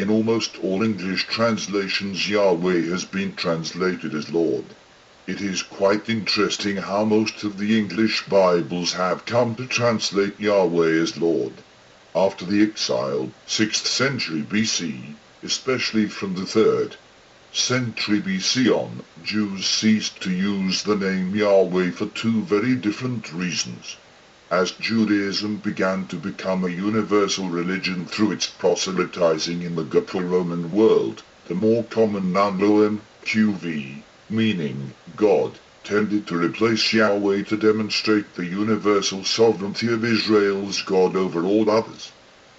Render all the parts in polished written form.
In almost all English translations, Yahweh has been translated as Lord. It is quite interesting how most of the English Bibles have come to translate Yahweh as Lord. After the exile, 6th century BC, especially from the 3rd century BC on, Jews ceased to use the name Yahweh for two very different reasons. As Judaism began to become a universal religion through its proselytizing in the Greco-Roman world, the more common noun Elohim, QV, meaning God, tended to replace Yahweh to demonstrate the universal sovereignty of Israel's God over all others.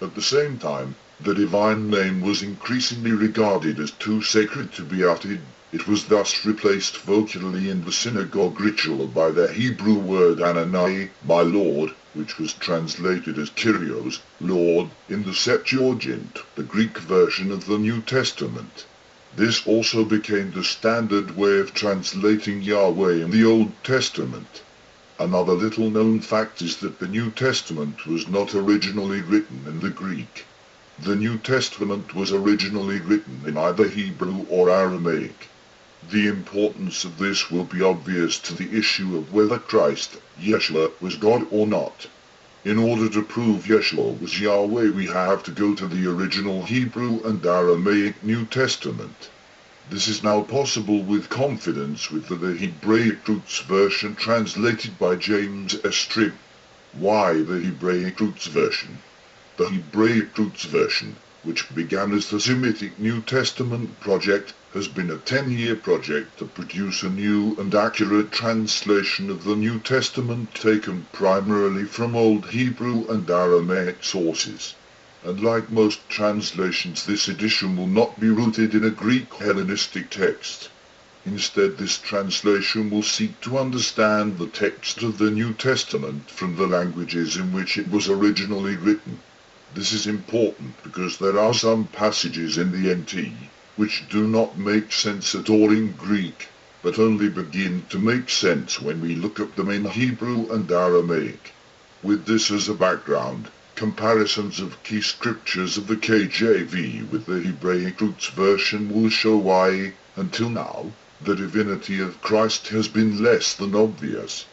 At the same time, the divine name was increasingly regarded as too sacred to be uttered. It was thus replaced vocally in the synagogue ritual by the Hebrew word Ananiah, my Lord, which was translated as Kyrios, Lord, in the Septuagint, the Greek version of the New Testament. This also became the standard way of translating Yahweh in the Old Testament. Another little-known fact is that the New Testament was not originally written in the Greek. The New Testament was originally written in either Hebrew or Aramaic. The importance of this will be obvious to the issue of whether Christ, Yeshua, was God or not. In order to prove Yeshua was Yahweh, we have to go to the original Hebrew and Aramaic New Testament. This is now possible with confidence with the Hebraic Roots version translated by James S. Tribb. Why the Hebraic Roots version? The Hebraic Roots version, which began as the Semitic New Testament project, has been a 10-year project to produce a new and accurate translation of the New Testament taken primarily from Old Hebrew and Aramaic sources. And like most translations, this edition will not be rooted in a Greek Hellenistic text. Instead, this translation will seek to understand the text of the New Testament from the languages in which it was originally written. This is important because there are some passages in the NT which do not make sense at all in Greek, but only begin to make sense when we look at them in Hebrew and Aramaic. With this as a background, comparisons of key scriptures of the KJV with the Hebraic Roots version will show why, until now, the divinity of Christ has been less than obvious.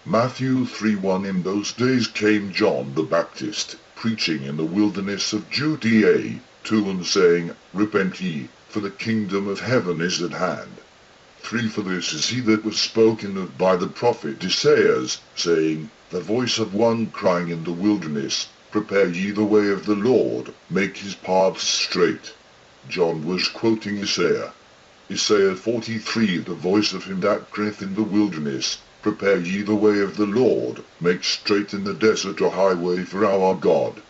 Matthew 3:1 In those days came John the Baptist, preaching in the wilderness of Judea, to and saying, Repent ye, for the kingdom of heaven is at hand. 3 For this is he that was spoken of by the prophet Isaiah, saying, The voice of one crying in the wilderness, Prepare ye the way of the Lord, make his paths straight. John was quoting Isaiah. Isaiah 43 The voice of him that crieth in the wilderness, Prepare ye the way of the Lord, make straight in the desert a highway for our God.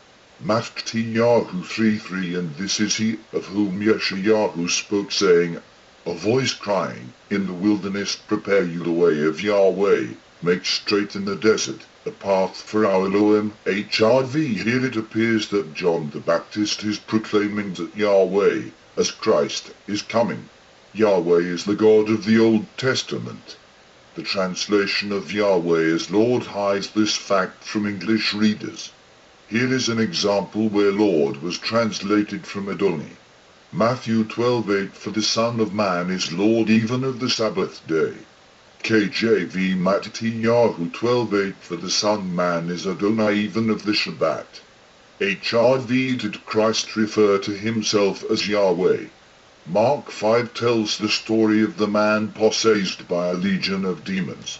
Matthew 3:3 And this is he, of whom Yeshayahu spoke, saying, A voice crying, in the wilderness, Prepare ye the way of Yahweh, make straight in the desert a path for our Elohim. HRV Here it appears that John the Baptist is proclaiming that Yahweh, as Christ, is coming. Yahweh is the God of the Old Testament. The translation of Yahweh as Lord hides this fact from English readers. Here is an example where Lord was translated from Adonai. Matthew 12:8 For the Son of Man is Lord even of the Sabbath day. KJV Matthew 12:8 For the Son Man is Adonai even of the Shabbat. HRV Did Christ refer to himself as Yahweh? Mark 5 tells the story of the man possessed by a legion of demons.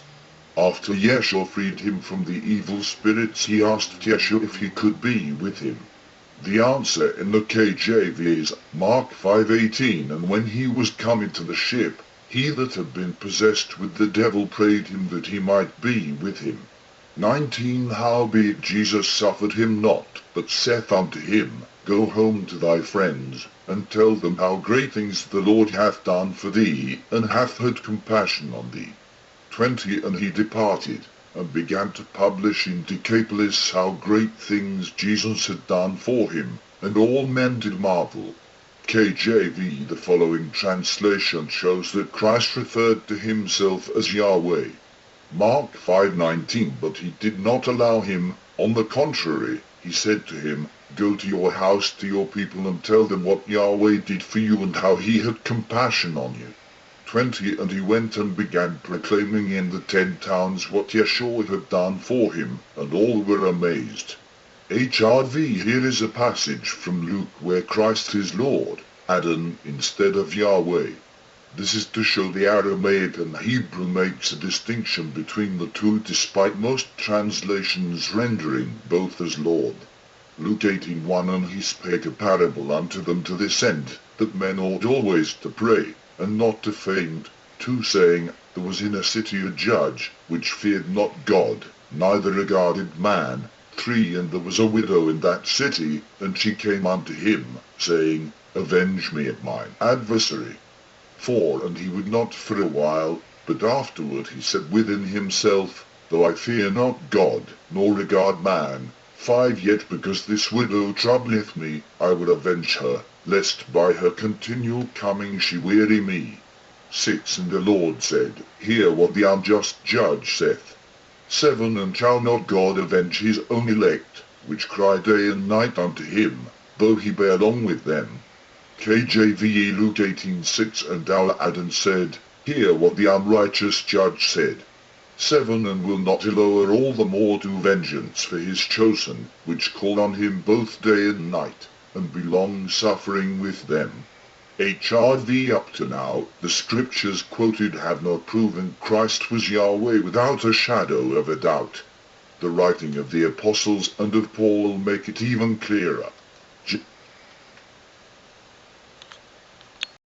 After Yeshua freed him from the evil spirits, he asked Yeshua if he could be with him. The answer in the KJV is Mark 5:18 And when he was come into the ship, he that had been possessed with the devil prayed him that he might be with him. 19 Howbeit Jesus suffered him not, but saith unto him, Go home to thy friends, and tell them how great things the Lord hath done for thee, and hath had compassion on thee. 20 And he departed, and began to publish in Decapolis how great things Jesus had done for him, and all men did marvel. KJV The following translation shows that Christ referred to himself as Yahweh. Mark 5:19 But he did not allow him, on the contrary, he said to him, Go to your house, to your people, and tell them what Yahweh did for you and how he had compassion on you. 20 And he went and began proclaiming in the 10 towns what Yahweh had done for him, and all were amazed. HRV Here is a passage from Luke where Christ is Lord, Adon instead of Yahweh. This is to show the Aramaic and Hebrew makes a distinction between the two despite most translations rendering both as Lord. Luke 18:1 And he spake a parable unto them to this end, that men ought always to pray, and not to faint. 2 Saying, There was in a city a judge, which feared not God, neither regarded man. 3 And there was a widow in that city, and she came unto him, saying, Avenge me of mine adversary. 4 And he would not for a while, but afterward he said within himself, Though I fear not God, nor regard man. 5 Yet because this widow troubleth me, I will avenge her, lest by her continual coming she weary me. 6 And the Lord said, Hear what the unjust judge saith. 7 And shall not God avenge his own elect, which cry day and night unto him, though he bear long with them? KJV Luke 18:6 And Adon said, Hear what the unrighteous judge said. 7 And will not he lower all the more to vengeance for his chosen, which call on him both day and night, and be long-suffering with them? HRV Up to now, the scriptures quoted have not proven Christ was Yahweh without a shadow of a doubt. The writing of the apostles and of Paul will make it even clearer.